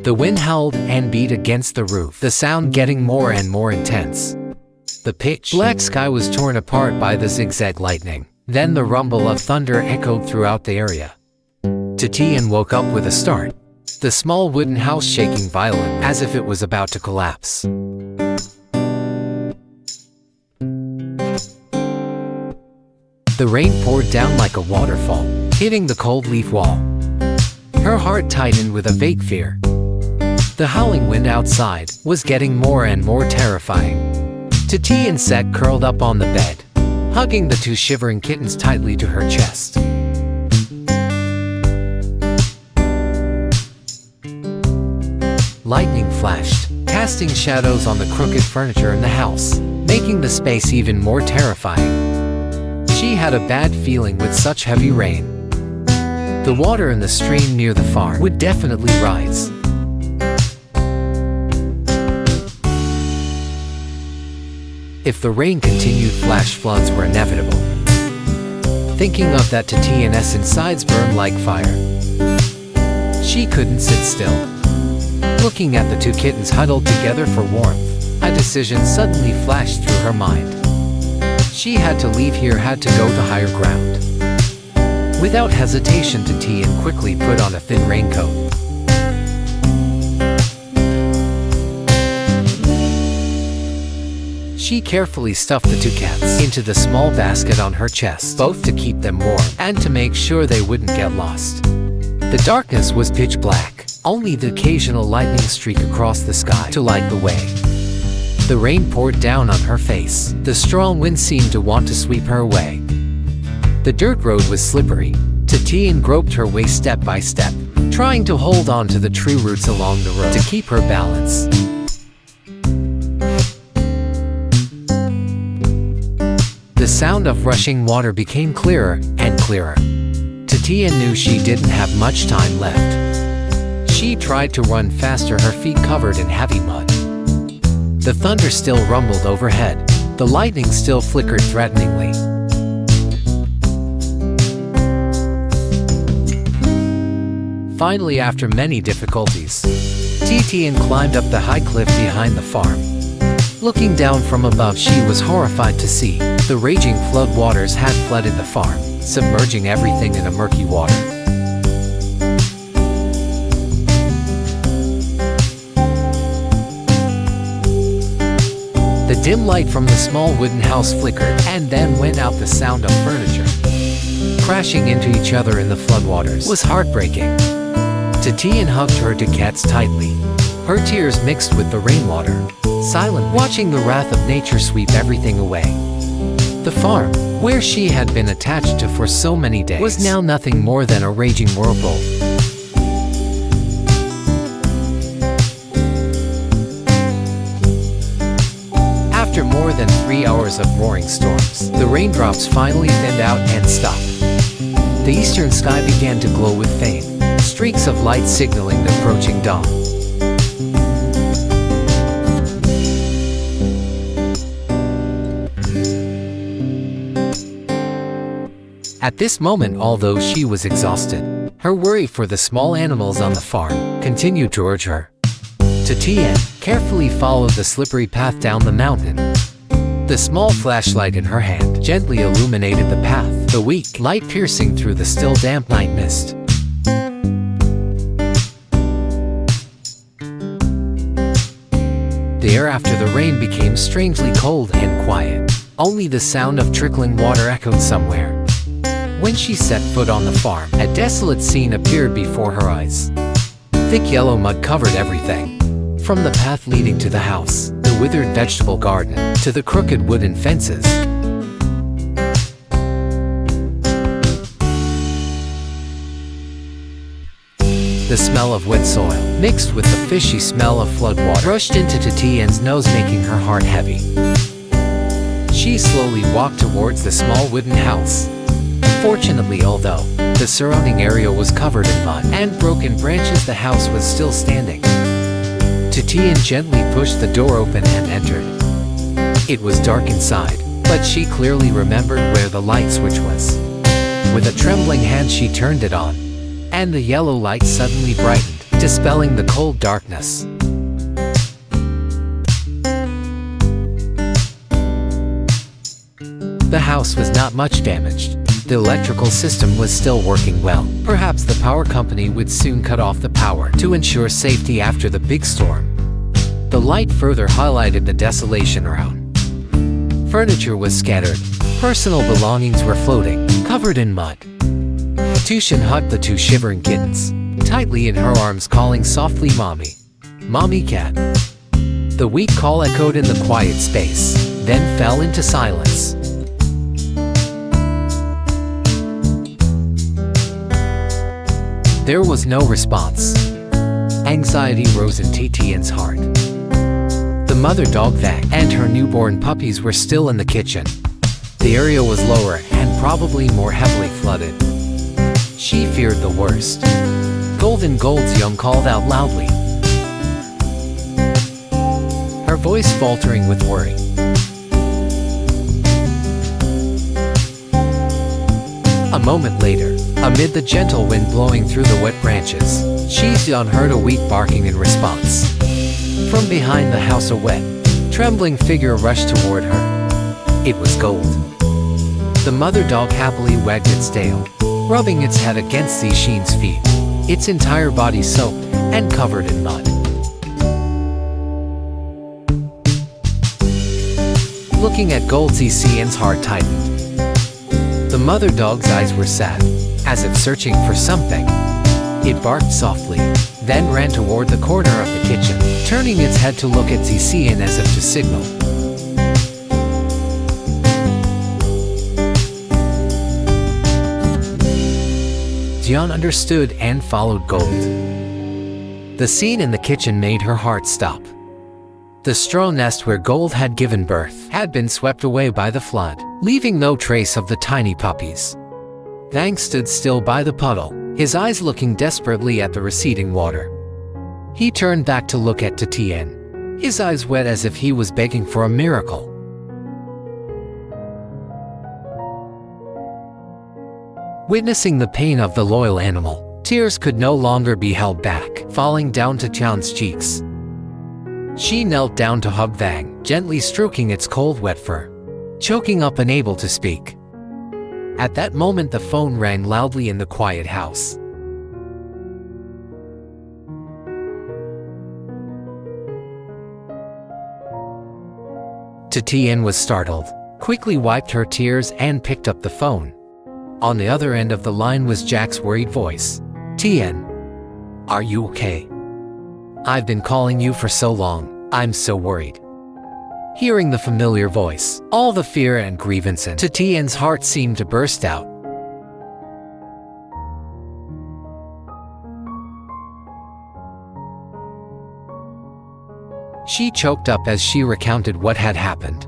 The wind howled and beat against the roof, the sound getting more and more intense. The pitch black sky was torn apart by the zigzag lightning. Then the rumble of thunder echoed throughout the area. Tu Tien woke up with a start, the small wooden house shaking violently as if it was about to collapse. The rain poured down like a waterfall, hitting the cold leaf wall. Her heart tightened with a vague fear. The howling wind outside was getting more and more terrifying. Tu Tien sat curled up on the bed, hugging the two shivering kittens tightly to her chest. Lightning flashed, casting shadows on the crooked furniture in the house, making the space even more terrifying. She had a bad feeling with such heavy rain. The water in the stream near the farm would definitely rise. If the rain continued, flash floods were inevitable. Thinking of that, Tu Tien's insides burned like fire. She couldn't sit still. Looking at the two kittens huddled together for warmth, a decision suddenly flashed through her mind. She had to leave here, had to go to higher ground. Without hesitation, Tu Tien quickly put on a thin raincoat. She carefully stuffed the two cats into the small basket on her chest, both to keep them warm and to make sure they wouldn't get lost. The darkness was pitch black, only the occasional lightning streak across the sky to light the way. The rain poured down on her face. The strong wind seemed to want to sweep her away. The dirt road was slippery. Tu Tien groped her way step by step, trying to hold on to the tree roots along the road to keep her balance. The sound of rushing water became clearer and clearer. Tu Tien knew she didn't have much time left. She tried to run faster, her feet covered in heavy mud. The thunder still rumbled overhead. The lightning still flickered threateningly. Finally, after many difficulties, Tu Tien climbed up the high cliff behind the farm. Looking down from above, she was horrified to see the raging flood waters had flooded the farm, submerging everything in a murky water. The dim light from the small wooden house flickered and then went out. The sound of furniture crashing into each other in the floodwaters was heartbreaking. Tu Tien hugged her two cats tightly, her tears mixed with the rainwater, silent, watching the wrath of nature sweep everything away. The farm, where she had been attached to for so many days, was now nothing more than a raging whirlpool. After more than 3 hours of roaring storms, the raindrops finally thinned out and stopped. The eastern sky began to glow with faint streaks of light signaling the approaching dawn. At this moment, although she was exhausted, her worry for the small animals on the farm continued to urge her. Tu Tien carefully followed the slippery path down the mountain. The small flashlight in her hand gently illuminated the path, the weak light piercing through the still damp night mist. The air after the rain became strangely cold and quiet. Only the sound of trickling water echoed somewhere. When she set foot on the farm, a desolate scene appeared before her eyes. Thick yellow mud covered everything. From the path leading to the house, the withered vegetable garden, to the crooked wooden fences. The smell of wet soil, mixed with the fishy smell of flood water, rushed into Tu Tien's nose, making her heart heavy. She slowly walked towards the small wooden house. Fortunately, although the surrounding area was covered in mud and broken branches, the house was still standing. Tu Tien gently pushed the door open and entered. It was dark inside, but she clearly remembered where the light switch was. With a trembling hand, she turned it on, and the yellow light suddenly brightened. dispelling the cold darkness. The house was not much damaged. The electrical system was still working well. Perhaps the power company would soon cut off the power to ensure safety after the big storm. The light further highlighted the desolation around. Furniture was scattered. Personal belongings were floating, covered in mud. Tu Tien hugged the two shivering kittens tightly in her arms, calling softly, "Mommy, Mommy cat." The weak call echoed in the quiet space, then fell into silence. There was no response. Anxiety rose in Tu Tien's heart. The mother dog Vang and her newborn puppies were still in the kitchen. The area was lower and probably more heavily flooded. She feared the worst. Lytudiep called out loudly, her voice faltering with worry. A moment later, amid the gentle wind blowing through the wet branches, Xian heard a weak barking in response. From behind the house, a wet, trembling figure rushed toward her. It was Gold. The mother dog happily wagged its tail, rubbing its head against Xian's feet, its entire body soaked and covered in mud. Looking at Gold, Xian's heart tightened. The mother dog's eyes were sad, as if searching for something. It barked softly, then ran toward the corner of the kitchen, turning its head to look at Xian as if to signal. Xian understood and followed Gold. The scene in the kitchen made her heart stop. The straw nest where Gold had given birth had been swept away by the flood, leaving no trace of the tiny puppies. Vang stood still by the puddle, his eyes looking desperately at the receding water. He turned back to look at Tu Tien, his eyes wet as if he was begging for a miracle. Witnessing the pain of the loyal animal, tears could no longer be held back, falling down Tu Tien's cheeks. She knelt down to hug Vang, gently stroking its cold wet fur, choking up, unable to speak. At that moment, the phone rang loudly in the quiet house. Tu Tien was startled, quickly wiped her tears and picked up the phone. On the other end of the line was Jack's worried voice. "Tien, are you okay? I've been calling you for so long, I'm so worried." Hearing the familiar voice, all the fear and grievance in Tu Tien's heart seemed to burst out. She choked up as she recounted what had happened.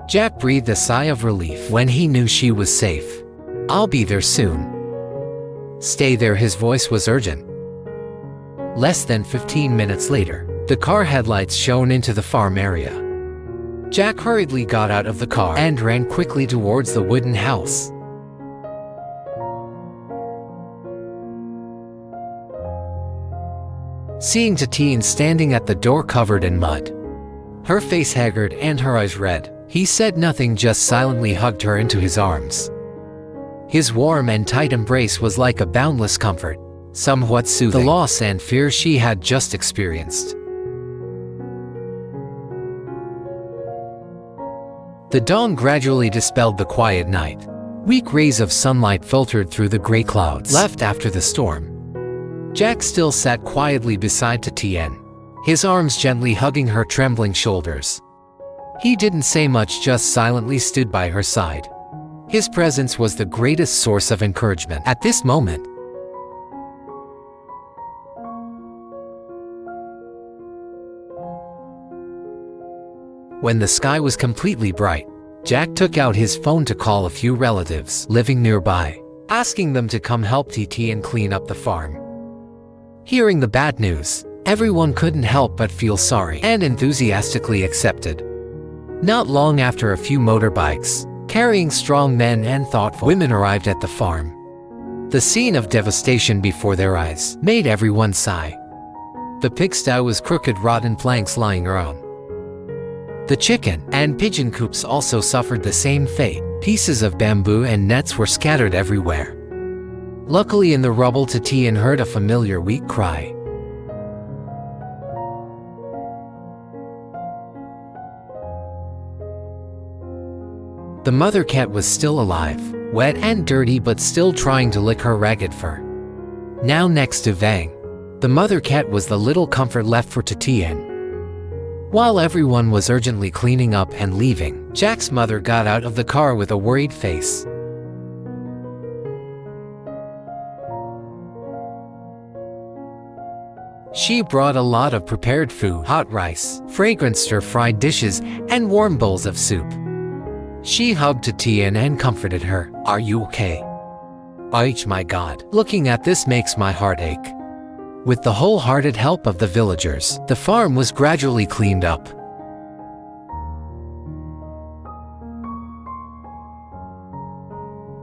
Jack breathed a sigh of relief when he knew she was safe. "I'll be there soon." "Stay there," his voice was urgent. Less than 15 minutes later, the car headlights shone into the farm area. Jack hurriedly got out of the car and ran quickly towards the wooden house. Seeing Tu Tien standing at the door covered in mud, her face haggard and her eyes red, he said nothing, just silently hugged her into his arms. His warm and tight embrace was like a boundless comfort, somewhat soothing the loss and fear she had just experienced. The dawn gradually dispelled the quiet night. Weak rays of sunlight filtered through the gray clouds left after the storm. Jack still sat quietly beside Tu Tien, his arms gently hugging her trembling shoulders. He didn't say much, just silently stood by her side. His presence was the greatest source of encouragement at this moment. When the sky was completely bright, Jack took out his phone to call a few relatives living nearby, asking them to come help Tu Tien clean up the farm. Hearing the bad news, everyone couldn't help but feel sorry and enthusiastically accepted. Not long after, a few motorbikes, carrying strong men and thoughtful women, arrived at the farm. The scene of devastation before their eyes made everyone sigh. The pigsty was crooked, rotten planks lying around. The chicken and pigeon coops also suffered the same fate. Pieces of bamboo and nets were scattered everywhere. Luckily, in the rubble, Tu Tien heard a familiar weak cry. The mother cat was still alive, wet and dirty, but still trying to lick her ragged fur. Now next to Vang, the mother cat was the little comfort left for Tu Tien. While everyone was urgently cleaning up and leaving, Jack's mother got out of the car with a worried face. She brought a lot of prepared food, hot rice, fragrant stir-fried dishes, and warm bowls of soup. She hugged Tu Tien and comforted her. "Are you okay?" "Oh my God, looking at this makes my heart ache." With the wholehearted help of the villagers, the farm was gradually cleaned up.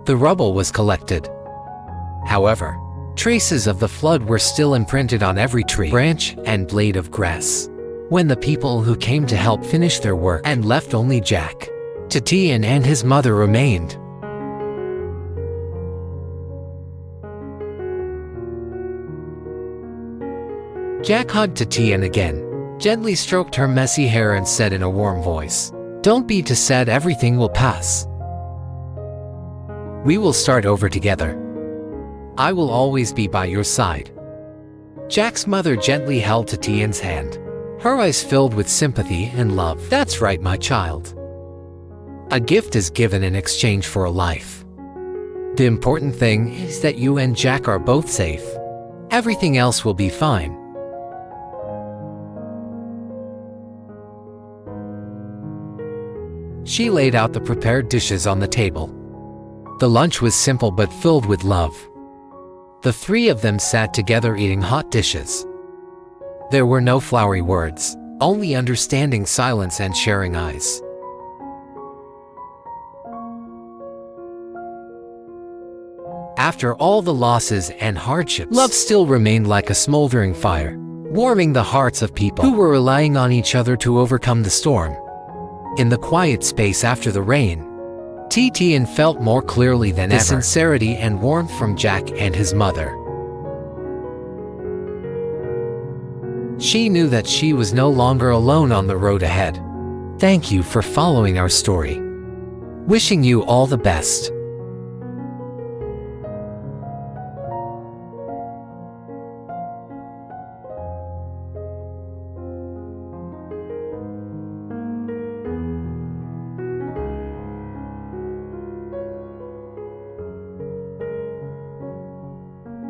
The rubble was collected. However, traces of the flood were still imprinted on every tree, branch, and blade of grass. When the people who came to help finished their work and left only Jack, Tu Tien and his mother remained. Jack hugged Tu Tien again, gently stroked her messy hair and said in a warm voice, "Don't be too sad, everything will pass. We will start over together. I will always be by your side." Jack's mother gently held Tu Tien's hand, her eyes filled with sympathy and love. "That's right, my child. A gift is given in exchange for a life. The important thing is that you and Jack are both safe. Everything else will be fine." She laid out the prepared dishes on the table. The lunch was simple but filled with love. The three of them sat together eating hot dishes. There were no flowery words, only understanding silence and sharing eyes. After all the losses and hardships, love still remained like a smoldering fire, warming the hearts of people who were relying on each other to overcome the storm. In the quiet space after the rain, Tu Tien felt more clearly than ever the sincerity and warmth from Jack and his mother. She knew that she was no longer alone on the road ahead. Thank you for following our story. Wishing you all the best.